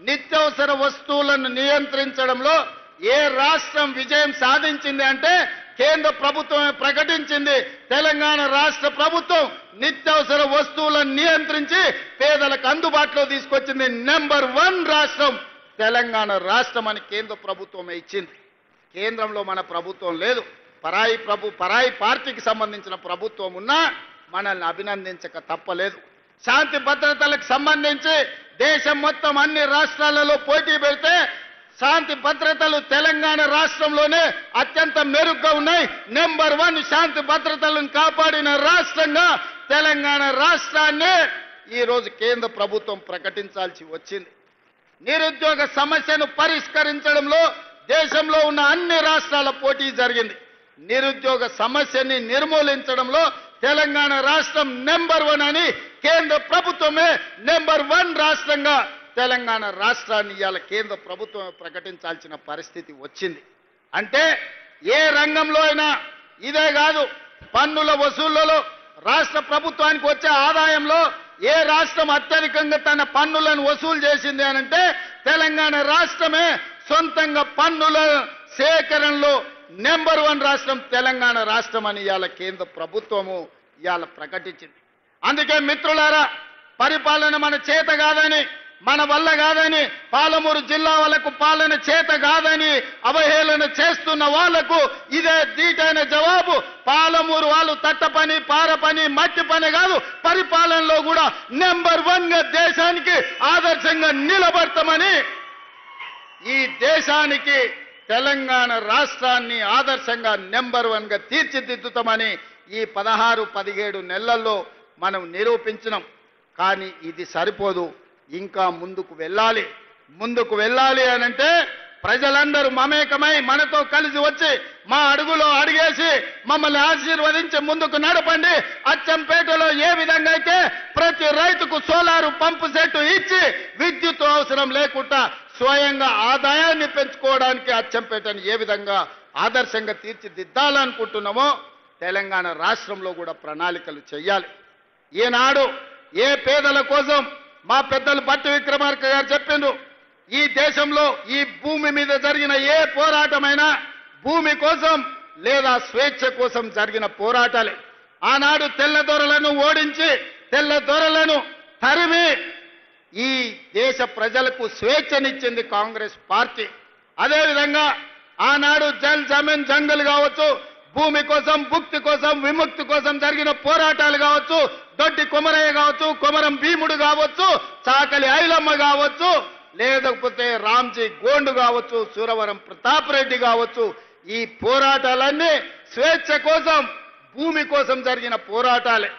నిత్యావసర వస్తువులను నియంత్రించడంలో ఏ రాష్ట్రం విజయం సాధించింది అంటే కేంద్ర ప్రభుత్వమే ప్రకటించింది. తెలంగాణ రాష్ట్ర ప్రభుత్వం నిత్యావసర వస్తువులను నియంత్రించి పేదలకు అందుబాటులో తీసుకొచ్చింది. నెంబర్ 1 రాష్ట్రం తెలంగాణ రాష్ట్రం అని కేంద్ర ప్రభుత్వమే ఇచ్చింది. కేంద్రంలో మన ప్రభుత్వం లేదు, పరాయి పార్టీకి సంబంధించిన ప్రభుత్వం ఉన్నా మనల్ని అభినందించక తప్పలేదు. శాంతి భద్రతలకు సంబంధించి దేశం మొత్తం అన్ని రాష్ట్రాలలో పోటీ పెడితే శాంతి భద్రతలు తెలంగాణ రాష్ట్రంలోనే అత్యంత మెరుగ్గా ఉన్నాయి. నెంబర్ 1 శాంతి భద్రతలను కాపాడిన రాష్ట్రంగా తెలంగాణ రాష్ట్రాన్ని ఈ రోజు కేంద్ర ప్రభుత్వం ప్రకటించాల్సి వచ్చింది. నిరుద్యోగ సమస్యను పరిష్కరించడంలో దేశంలో ఉన్న అన్ని రాష్ట్రాల పోటీ జరిగింది. నిరుద్యోగ సమస్యని నిర్మూలించడంలో తెలంగాణ రాష్ట్రం నెంబర్ 1 అని కేంద్ర ప్రభుత్వమే నెంబర్ 1 రాష్ట్రంగా తెలంగాణ రాష్ట్రాన్ని ఇవాళ కేంద్ర ప్రభుత్వం ప్రకటించాల్సిన పరిస్థితి వచ్చింది. అంటే ఏ రంగంలో అయినా ఇదే కాదు, పన్నుల వసూళ్లలో రాష్ట్ర ప్రభుత్వానికి వచ్చే ఆదాయంలో ఏ రాష్ట్రం అత్యధికంగా తన పన్నులను వసూలు చేసింది అనంటే తెలంగాణ రాష్ట్రమే. సొంతంగా పన్నుల సేకరణలో నెంబర్ 1 రాష్ట్రం తెలంగాణ రాష్ట్రం అని ఇవాళ కేంద్ర ప్రభుత్వము ఇవాళ ప్రకటించింది. అందుకే మిత్రులారా, పరిపాలన మన చేత కాదని, మన వల్ల కాదని, పాలమూరు జిల్లా వాళ్లకు పాలన చేత కాదని అవహేళన చేస్తున్న వాళ్లకు ఇదే దీటైన జవాబు. పాలమూరు వాళ్ళు తట్ట పని, పార పని, మట్టి పని కాదు, పరిపాలనలో కూడా నెంబర్ 1గా దేశానికి ఆదర్శంగా నిలబడతామని, ఈ దేశానికి తెలంగాణ రాష్ట్రాన్ని ఆదర్శంగా నెంబర్ 1గా తీర్చిదిద్దుతామని ఈ 16-17 నెలల్లో మనం నిరూపించినాం. కానీ ఇది సరిపోదు, ఇంకా ముందుకు వెళ్ళాలి అనంటే ప్రజలందరూ మమేకమై మనతో కలిసి వచ్చి మా అడుగులో అడిగేసి మమ్మల్ని ఆశీర్వదించి ముందుకు నడపండి. అచ్చంపేటలో ఏ విధంగా అయితే ప్రతి రైతుకు సోలారు పంపు సెట్ ఇచ్చి విద్యుత్ అవసరం లేకుండా స్వయంగా ఆదాయాన్ని పెంచుకోవడానికి అచ్చంపేటను ఏ విధంగా ఆదర్శంగా తీర్చిదిద్దాలనుకుంటున్నామో తెలంగాణ రాష్ట్రంలో కూడా ప్రణాళికలు చేయాలి. ఈనాడు ఏ పేదల కోసం మా పెద్దలు భట్టి విక్రమార్క గారు చెప్పిండ్రు, ఈ దేశంలో ఈ భూమి మీద జరిగిన ఏ పోరాటమైనా భూమి కోసం లేదా స్వేచ్ఛ కోసం జరిగిన పోరాటాలే. ఆనాడు తెల్లదొరలను ఓడించి తెల్లదొరలను తరిమి ఈ దేశ ప్రజలకు స్వేచ్ఛనిచ్చింది కాంగ్రెస్ పార్టీ. అదేవిధంగా ఆనాడు జల్ జమీన్ జంగల్ కావచ్చు, భూమి కోసం, భుక్తి కోసం, విముక్తి కోసం జరిగిన పోరాటాలు కావచ్చు, దొడ్డి కొమరయ్య కావచ్చు, కొమరం భీముడు కావచ్చు, చాకలి ఐలమ్మ కావచ్చు, లేకపోతే రామ్జీ గోండు కావచ్చు, సూరవరం ప్రతాప్ రెడ్డి కావచ్చు, ఈ పోరాటాలన్నీ స్వేచ్ఛ కోసం, భూమి కోసం జరిగిన పోరాటాలే.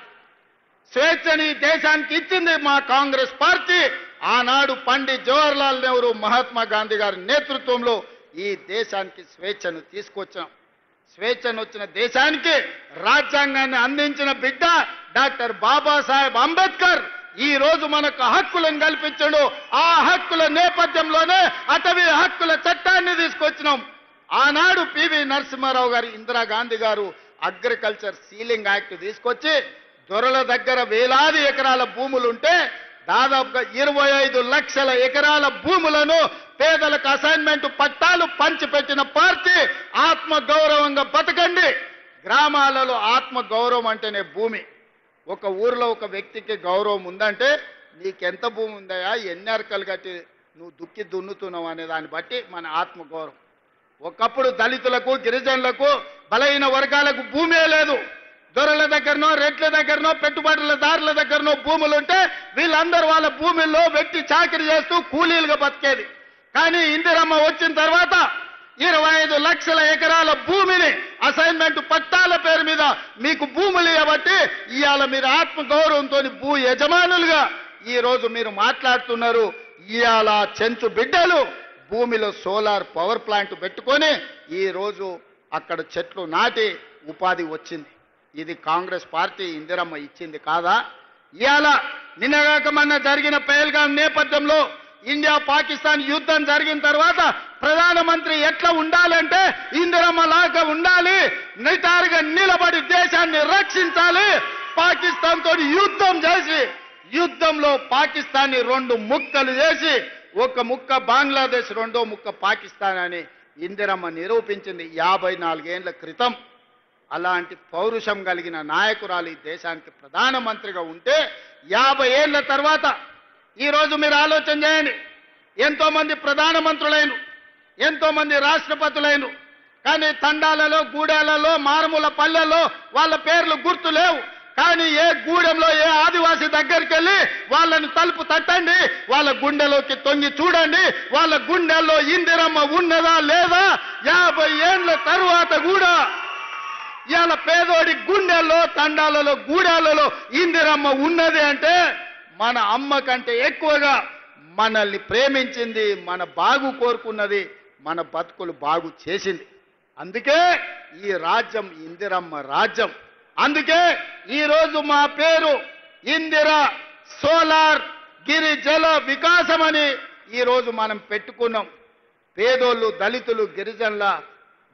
స్వేచ్ఛని దేశానికి ఇచ్చింది మా కాంగ్రెస్ పార్టీ. ఆనాడు పండిత్ జవహర్లాల్ నెహ్రూ, మహాత్మా గాంధీ గారి నేతృత్వంలో ఈ దేశానికి స్వేచ్ఛను తీసుకొచ్చాం. స్వేచ్ఛను వచ్చిన దేశానికి రాజ్యాంగాన్ని అందించిన బిడ్డ డాక్టర్ బాబాసాహెబ్ అంబేద్కర్ ఈ రోజు మనకు హక్కులను కల్పించాడు. ఆ హక్కుల నేపథ్యంలోనే అటవీ హక్కుల చట్టాన్ని తీసుకొచ్చినాం. ఆనాడు పివి నరసింహారావు గారు, ఇందిరాగాంధీ గారు అగ్రికల్చర్ సీలింగ్ యాక్ట్ తీసుకొచ్చి దొరల దగ్గర వేలాది ఎకరాల భూములుంటే దాదాపుగా 25 లక్షల ఎకరాల భూములను పేదలకు అసైన్మెంట్ పట్టాలు పంచిపెట్టిన పార్టీ. ఆత్మగౌరవంగా బతకండి. గ్రామాలలో ఆత్మగౌరవం అంటేనే భూమి. ఒక ఊర్లో ఒక వ్యక్తికి గౌరవం ఉందంటే నీకెంత భూమి ఉందయా, ఎన్ని అరకలు కట్టి నువ్వు దుక్కి దున్నుతున్నావు అనే దాన్ని బట్టి మన ఆత్మగౌరవం. ఒకప్పుడు దళితులకు గిరిజనులకు బలహీన వర్గాలకు భూమే లేదు. దొరల దగ్గరనో రెడ్ల దగ్గరనో పెట్టుబడులదారుల దగ్గరనో భూములుంటే వీళ్ళందరూ వాళ్ళ భూముల్లో వ్యక్తి చాకరీ చేస్తూ కూలీలుగా బతికేది. కానీ ఇందిరమ్మ వచ్చిన తర్వాత 25 లక్షల ఎకరాల భూమిని అసైన్మెంట్ పట్టాల పేరు మీద మీకు భూములు ఇవ్వబట్టి ఇవాళ మీరు ఆత్మగౌరవంతో భూ యజమానులుగా ఈ రోజు మీరు మాట్లాడుతున్నారు. ఇవాళ చెంచు బిడ్డలు భూమిలో సోలార్ పవర్ ప్లాంట్ పెట్టుకొని ఈ రోజు అక్కడ చెట్లు నాటి ఉపాధి వచ్చింది. ఇది కాంగ్రెస్ పార్టీ ఇందిరమ్మ ఇచ్చింది కాదా? ఇవాళ నిన్నగాక మొన్న జరిగిన పహల్గాం నేపథ్యంలో ఇండియా పాకిస్తాన్ యుద్ధం జరిగిన తర్వాత ప్రధానమంత్రి ఎట్లా ఉండాలంటే ఇందిరమ్మ లాగా ఉండాలి, నిటారుగా నిలబడి దేశాన్ని రక్షించాలి. పాకిస్తాన్ తోటి యుద్ధం చేసి యుద్ధంలో పాకిస్తాన్ని 2 ముక్కలు చేసి ఒక ముక్క బంగ్లాదేశ్, రెండో ముక్క పాకిస్తాన్ అని ఇందిరమ్మ నిరూపించింది 54 ఏళ్ల క్రితం. అలాంటి పౌరుషం కలిగిన నాయకురాలు ఈ దేశానికి ప్రధానమంత్రిగా ఉంటే 50 ఏళ్ల తర్వాత ఈరోజు మీరు ఆలోచన చేయండి. ఎంతో మంది ప్రధానమంత్రులైన, ఎంతో మంది రాష్ట్రపతులైన, కానీ తండాలలో గూడాలలో మారుమూల పల్లెల్లో వాళ్ళ పేర్లు గుర్తు లేవు. కానీ ఏ గూడెంలో ఏ ఆదివాసి దగ్గరికి వెళ్ళి వాళ్ళని తలుపు తట్టండి, వాళ్ళ గుండెలోకి తొంగి చూడండి, వాళ్ళ గుండెల్లో ఇందిరమ్మ ఉన్నదా లేదా 50 ఏళ్ల తరువాత కూడా ఇవాళ పేదోడి గుండెల్లో తండాలలో గూడాలలో ఇందిరమ్మ ఉన్నది అంటే మన అమ్మ కంటే ఎక్కువగా మనల్ని ప్రేమించింది, మన బాగు కోరుకున్నది, మన బతుకులు బాగు చేసింది. అందుకే ఈ రాజ్యం ఇందిరమ్మ రాజ్యం. అందుకే ఈరోజు మా పేరు ఇందిర సోలార్ గిరిజల వికాసం అని ఈరోజు మనం పెట్టుకున్నాం. పేదోళ్ళు, దళితులు, గిరిజనుల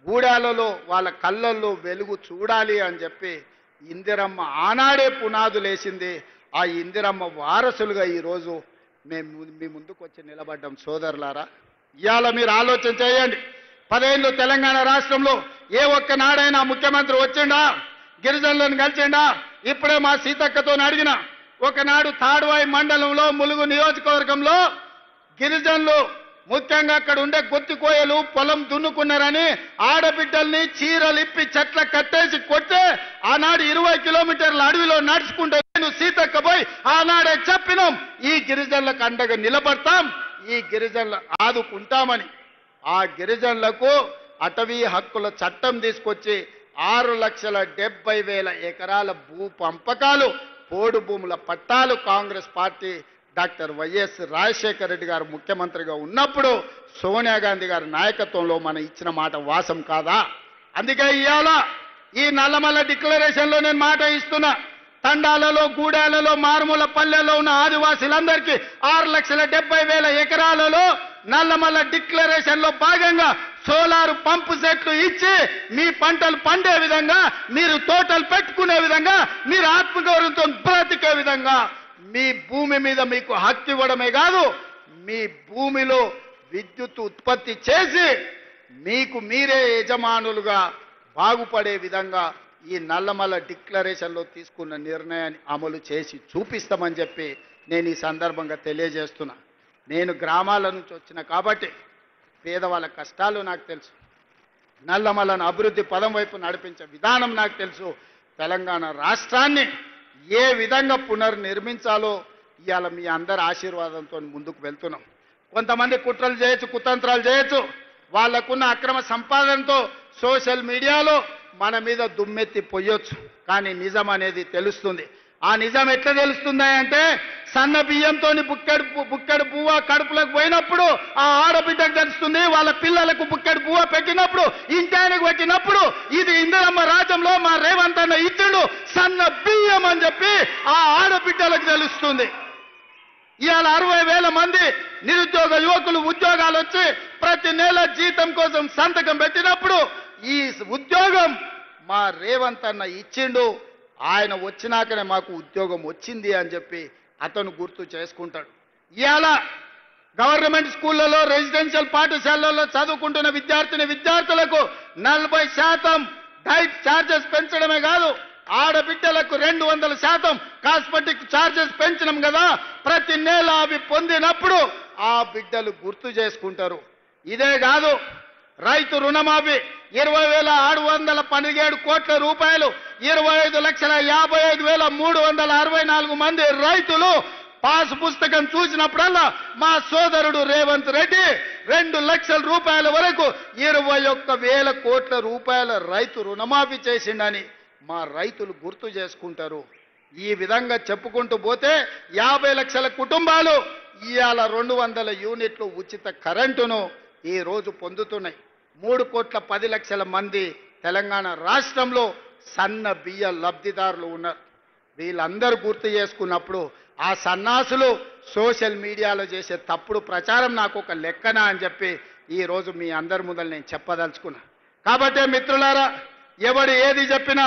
గూడాలలో వాళ్ళ కళ్ళల్లో వెలుగు చూడాలి అని చెప్పి ఇందిరమ్మ ఆనాడే పునాదులేసింది. ఆ ఇందిరమ్మ వారసులుగా ఈరోజు మేము మీ ముందుకు వచ్చి నిలబడ్డాం. సోదరులారా, ఇవాళ మీరు ఆలోచన చేయండి. 10 ఏళ్ళు తెలంగాణ రాష్ట్రంలో ఏ ఒక్కనాడైనా ముఖ్యమంత్రి వచ్చిండా, గిరిజనులను కలిసిండా? ఇప్పుడే మా సీతక్కతో అడిగిన, ఒకనాడు తాడ్వాయి మండలంలో ములుగు నియోజకవర్గంలో గిరిజనులు ముఖ్యంగా అక్కడ ఉండే గొత్తికోయలు పొలం దున్నుకున్నారని ఆడబిడ్డల్ని చీరలు ఇప్పి చెట్ల కట్టేసి కొట్టే ఆనాడు 20 కిలోమీటర్ల అడవిలో నడుచుకుంటే నేను సీతక్క పోయి ఆనాడే చెప్పినాం, ఈ గిరిజనులకు అండగా నిలబడతాం, ఈ జనులు ఆదుకుంటామని. ఆ గిరిజనులకు అటవీ హక్కుల చట్టం తీసుకొచ్చి 6,70,000 ఎకరాల భూ పంపకాలు, పోడు భూముల పట్టాలు Congress party doctor YS Rajasekhara Reddy గారు ముఖ్యమంత్రిగా ఉన్నప్పుడు సోనియా గాంధీ గారి నాయకత్వంలో మనం ఇచ్చిన మాట వాసం కాదా? అందుకే ఇవాళ ఈ నల్లమల్ల డిక్లరేషన్లో నేను మాట ఇస్తున్నా. తండాలలో గూడాలలో మారుమూల పల్లెల్లో ఉన్న ఆదివాసీలందరికీ 6,70,000 ఎకరాలలో నల్లమల్ల డిక్లరేషన్ లో భాగంగా సోలార్ పంపు సెట్లు ఇచ్చి మీ పంటలు పండే విధంగా, మీరు తోటలు పెట్టుకునే విధంగా, మీరు ఆత్మగౌరవంతో బ్రతికే విధంగా మీ భూమి మీద మీకు హక్కు ఇవ్వడమే కాదు, మీ భూమిలో విద్యుత్ ఉత్పత్తి చేసి మీకు మీరే యజమానులుగా బాగుపడే విధంగా ఈ నల్లమల్ల డిక్లరేషన్లో తీసుకున్న నిర్ణయాన్ని అమలు చేసి చూపిస్తామని చెప్పి నేను ఈ సందర్భంగా తెలియజేస్తున్నా. నేను గ్రామాల నుంచి వచ్చిన కాబట్టి పేదవాళ్ళ కష్టాలు నాకు తెలుసు. నల్లమల్లను అభివృద్ధి పదం వైపు నడిపించే విధానం నాకు తెలుసు. తెలంగాణ రాష్ట్రాన్ని ఏ విధంగా పునర్నిర్మించాలో ఇవాళ మీ అందరి ఆశీర్వాదంతో ముందుకు వెళ్తున్నాం. కొంతమంది కుట్రలు చేయొచ్చు, కుతంత్రాలు చేయొచ్చు, వాళ్ళకున్న అక్రమ సంపాదనతో సోషల్ మీడియాలో మన మీద దుమ్మెత్తి పొయ్యొచ్చు, కానీ నిజం అనేది తెలుస్తుంది. ఆ నిజం ఎట్లా తెలుస్తుంది అంటే సన్న బియ్యంతో బుక్కెడు పువ్వ కడుపులకు పోయినప్పుడు ఆ ఆడబిడ్డకు తెలుస్తుంది, వాళ్ళ పిల్లలకు బుక్కెడు పువ్వ పెట్టినప్పుడు, ఇంటానికి పెట్టినప్పుడు ఇది ఇందిరమ్మ రాజ్యంలో మా రేవంత్ అన్న ఇచ్చుడు సన్న బియ్యం అని చెప్పి ఆ ఆడబిడ్డలకు తెలుస్తుంది. ఇవాళ 60,000 మంది నిరుద్యోగ యువకులు ఉద్యోగాలు వచ్చి ప్రతి నెల జీతం కోసం సంతకం పెట్టినప్పుడు ఈ ఉద్యోగం మా రేవంత్ అన్న ఇచ్చిండు, ఆయన వచ్చినాకనే మాకు ఉద్యోగం వచ్చింది అని చెప్పి అతను గుర్తు చేసుకుంటాడు. ఇవాళ గవర్నమెంట్ స్కూళ్లలో, రెసిడెన్షియల్ పాఠశాలల్లో చదువుకుంటున్న విద్యార్థులకు 40% డైట్ ఛార్జెస్ పెంచడమే కాదు, ఆడబిడ్డలకు 200% కాస్మెటిక్ ఛార్జెస్ పెంచడం కదా. ప్రతి నెల అవి పొందినప్పుడు ఆ బిడ్డలు గుర్తు చేసుకుంటారు. ఇదే కాదు, రైతు రుణమాఫీ 20,617 కోట్ల రూపాయలు, 25,55,364 మంది రైతులు పాస్ పుస్తకం చూసినప్పుడల్లా మా సోదరుడు రేవంత్ రెడ్డి 2 లక్షల రూపాయల వరకు 21,000 కోట్ల రూపాయల రైతు రుణమాఫీ చేసిండని మా రైతులు గుర్తు చేసుకుంటారు. ఈ విధంగా చెప్పుకుంటూ పోతే 50 లక్షల కుటుంబాలు ఇవాళ 200 యూనిట్లు ఉచిత కరెంటును ఈ రోజు పొందుతున్నాయి. 3,10,00,000 మంది తెలంగాణ రాష్ట్రంలో సన్న బియ్య లబ్ధిదారులు ఉన్నారు. వీళ్ళందరూ గుర్తు చేసుకున్నప్పుడు ఆ సన్నాసులు సోషల్ మీడియాలో చేసే తప్పుడు ప్రచారం నాకు ఒక లెక్కన అని చెప్పి ఈ రోజు మీ అందరి ముందర నేను చెప్పదలుచుకున్నా. కాబట్టి మిత్రులారా, ఎవడు ఏది చెప్పినా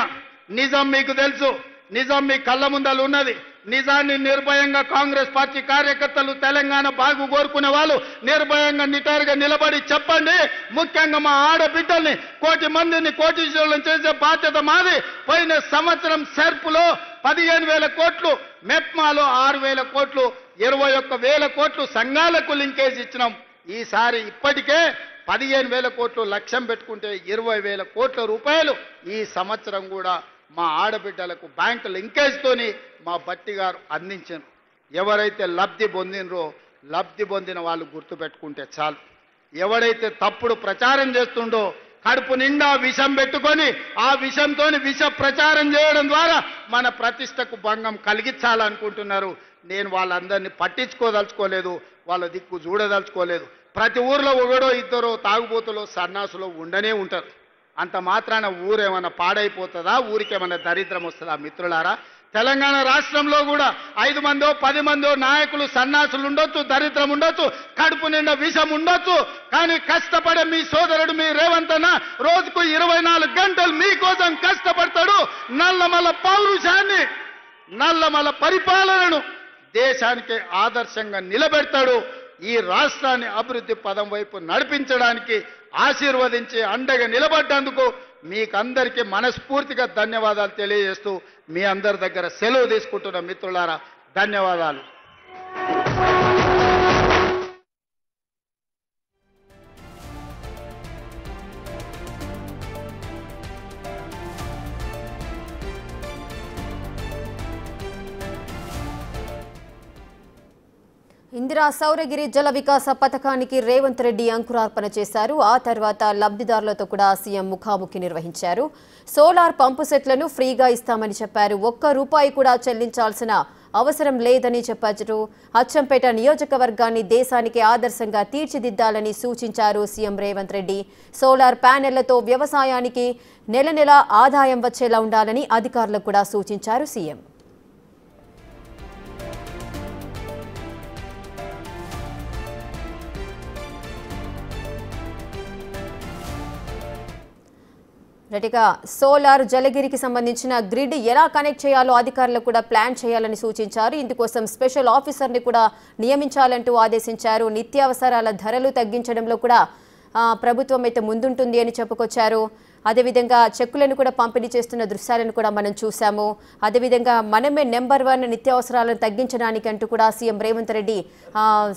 నిజం మీకు తెలుసు, నిజం మీ కళ్ళ ముందలు ఉన్నది. నిజాన్ని నిర్భయంగా కాంగ్రెస్ పార్టీ కార్యకర్తలు, తెలంగాణ బాగు కోరుకునే వాళ్ళు నిర్భయంగా నిటారుగా నిలబడి చెప్పండి. ముఖ్యంగా మా ఆడబిడ్డల్ని 1,000,000 మందిని కోటీశ్వరులను చేసే బాధ్యత మాది. పోయిన సంవత్సరం సెర్పులో 15,000 కోట్లు, మెప్మాలో 6,000 కోట్లు, 21,000 కోట్లు సంఘాలకు లింకేజ్ ఇచ్చినాం. ఈసారి ఇప్పటికే 15,000 కోట్లు లక్ష్యం పెట్టుకుంటే 20,000 కోట్ల రూపాయలు ఈ సంవత్సరం కూడా మా ఆడబిడ్డలకు బ్యాంకు లింకేజ్తోని మా బట్టి గారు అందించారు. ఎవరైతే లబ్ధి పొందినరో లబ్ధి పొందిన వాళ్ళు గుర్తుపెట్టుకుంటే చాలు. ఎవడైతే తప్పుడు ప్రచారం చేస్తుండో కడుపు నిండా విషం పెట్టుకొని ఆ విషంతో విష ప్రచారం చేయడం ద్వారా మన ప్రతిష్టకు భంగం కలిగించాలనుకుంటున్నారు. నేను వాళ్ళందరినీ పట్టించుకోదలుచుకోలేదు, వాళ్ళ దిక్కు చూడదలుచుకోలేదు. ప్రతి ఊర్లో ఒకడో ఇద్దరో తాగుబోతులో సన్నాసులో ఉండనే ఉంటారు. అంత మాత్రాన ఊరేమన్నా పాడైపోతుందా, ఊరికేమన్నా దరిద్రం వస్తుందా? మిత్రులారా, తెలంగాణ రాష్ట్రంలో కూడా 5 మందో 10 మందో నాయకులు సన్నాసులు ఉండొచ్చు, దరిద్రం ఉండొచ్చు, కడుపు నిండా విషం ఉండొచ్చు. కానీ కష్టపడే మీ సోదరుడు మీ రేవంత్ అన్న రోజుకు 24 గంటలు మీకోసం కష్టపడతాడు. నల్లమల పౌరుషాన్ని, నల్లమల పరిపాలనను దేశానికి ఆదర్శంగా నిలబెడతాడు. ఈ రాష్ట్రాన్ని అభివృద్ధి పదం వైపు నడిపించడానికి ఆశీర్వదించి అండగా నిలబడ్డందుకు మీకందరికీ మనస్ఫూర్తిగా ధన్యవాదాలు తెలియజేస్తూ మీ అందరి దగ్గర సెలవు తీసుకుంటున్న మిత్రులారా, ధన్యవాదాలు. ఇందిరా సౌరగిరి జల వికాస పథకానికి రేవంత్ రెడ్డి అంకురార్పణ చేశారు. ఆ తర్వాత లబ్ధిదారులతో కూడా సీఎం ముఖాముఖి నిర్వహించారు. సోలార్ పంపు సెట్లను ఫ్రీగా ఇస్తామని చెప్పారు. 1 రూపాయి కూడా చెల్లించాల్సిన అవసరం లేదని చెప్పారు. అచ్చంపేట నియోజకవర్గాన్ని దేశానికి ఆదర్శంగా తీర్చిదిద్దాలని సూచించారు సీఎం రేవంత్ రెడ్డి. సోలార్ ప్యానెళ్లతో వ్యవసాయానికి నెల నెల ఆదాయం వచ్చేలా ఉండాలని అధికారులకు కూడా సూచించారు సీఎం. రెటిగా సోలార్ జలగిరికి సంబంధించిన గ్రిడ్ ఎలా కనెక్ట్ చేయాలో అధికారులకు కూడా ప్లాన్ చేయాలని సూచించారు. ఇందుకోసం స్పెషల్ ఆఫీసర్ని కూడా నియమించాలంటూ ఆదేశించారు. నిత్యావసరాల ధరలు తగ్గించడంలో కూడా ప్రభుత్వం అయితే ముందుంటుంది అని చెప్పుకొచ్చారు. అదేవిధంగా చెక్కులను కూడా పంపిణీ చేస్తున్న దృశ్యాలను కూడా మనం చూసాము. అదేవిధంగా మనమే నెంబర్ 1 నిత్యావసరాలను తగ్గించడానికి అంటూ కూడా సీఎం రేవంత్ రెడ్డి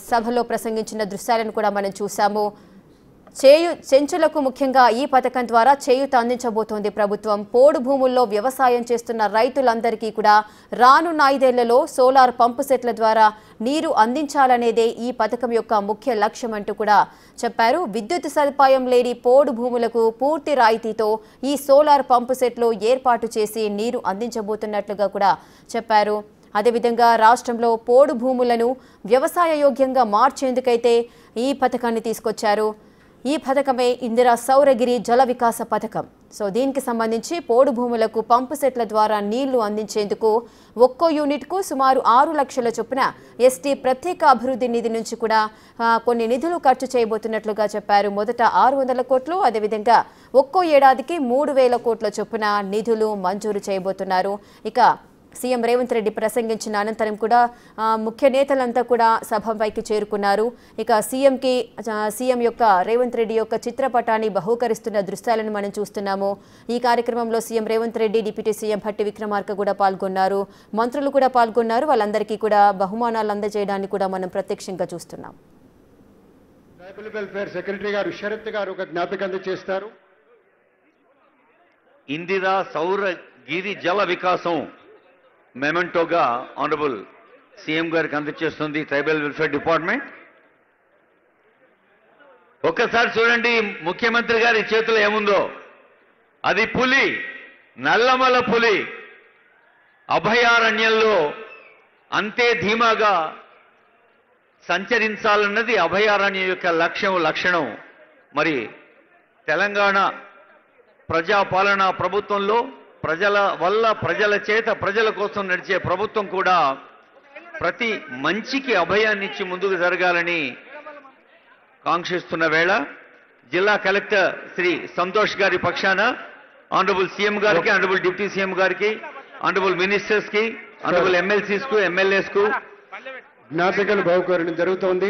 సభలో ప్రసంగించిన దృశ్యాలను కూడా మనం చూసాము. చెంచులకు ముఖ్యంగా ఈ పథకం ద్వారా చేయూత అందించబోతోంది ప్రభుత్వం. పోడు భూముల్లో వ్యవసాయం చేస్తున్న రైతులందరికీ కూడా రానున్న 5 ఏళ్లలో సోలార్ పంపు సెట్ల ద్వారా నీరు అందించాలనేదే ఈ పథకం యొక్క ముఖ్య లక్ష్యం అంటూ కూడా చెప్పారు. విద్యుత్ సదుపాయం లేని పోడు భూములకు పూర్తి రాయితీతో ఈ సోలార్ పంపు సెట్లు ఏర్పాటు చేసి నీరు అందించబోతున్నట్లుగా కూడా చెప్పారు. అదేవిధంగా రాష్ట్రంలో పోడు భూములను వ్యవసాయ యోగ్యంగా మార్చేందుకైతే ఈ పథకాన్ని తీసుకొచ్చారు. ఈ పథకమే ఇందిరా సౌరగిరి జల వికాస పథకం. సో దీనికి సంబంధించి పోడు భూములకు పంపు సెట్ల ద్వారా నీళ్లు అందించేందుకు ఒక్కో యూనిట్కు సుమారు 6 లక్షల చొప్పున ఎస్టీ ప్రత్యేక అభివృద్ధి నిధి నుంచి కూడా కొన్ని నిధులు ఖర్చు చేయబోతున్నట్లుగా చెప్పారు. మొదట 600 కోట్లు, అదేవిధంగా ఒక్కో ఏడాదికి 3,000 కోట్ల చొప్పున నిధులు మంజూరు చేయబోతున్నారు. ఇక సీఎం రేవంత్ రెడ్డి ప్రసంగించిన అనంతరం కూడా ముఖ్య నేతలంతా కూడా సభపైకి చేరుకున్నారు. ఇక సీఎం యొక్క రేవంత్ రెడ్డి యొక్క చిత్రపటాన్ని బహూకరిస్తున్న దృశ్యాలను మనం చూస్తున్నాము. ఈ కార్యక్రమంలో CM Revanth Reddy, deputy CM Bhatti Vikramarka కూడా పాల్గొన్నారు. మంత్రులు కూడా పాల్గొన్నారు. వాళ్ళందరికీ కూడా బహుమానాలు అందజేయడాన్ని కూడా మనం ప్రత్యక్షంగా చూస్తున్నాం. ట్రైబల్ వెల్ఫేర్ సెక్రటరీ గారు శరత్ గారు ఒక జ్ఞాపిక అందజేస్తారు. ఇందిరా సౌర గిరి జల వికాసం మెమెంటోగా ఆనరబుల్ సీఎం గారికి అందజేస్తుంది ట్రైబల్ వెల్ఫేర్ డిపార్ట్మెంట్. ఒక్కసారి చూడండి ముఖ్యమంత్రి గారి చేతిలో ఏముందో. అది పులి, నల్లమల పులి అభయారణ్యంలో అంతే ధీమాగా సంచరించాలన్నది అభయారణ్యం యొక్క లక్షణం. మరి తెలంగాణ ప్రజాపాలనా ప్రభుత్వంలో ప్రజల వల్ల, ప్రజల చేత, ప్రజల కోసం నడిచే ప్రభుత్వం కూడా ప్రతి మంచికి అభయాన్ని ఇచ్చి ముందుకు జరగాలని కాంక్షిస్తున్న వేళ జిల్లా కలెక్టర్ శ్రీ సంతోష్ గారి పక్షాన ఆనరబుల్ సీఎం గారికి, ఆనరబుల్ డిప్యూటీ సీఎం గారికి, ఆనరబుల్ మినిస్టర్స్ కి, ఆనరబుల్ ఎమ్మెల్సీస్ కు, ఎమ్మెల్యేస్ కు జ్ఞాపికలు బహుకరణ జరుగుతోంది.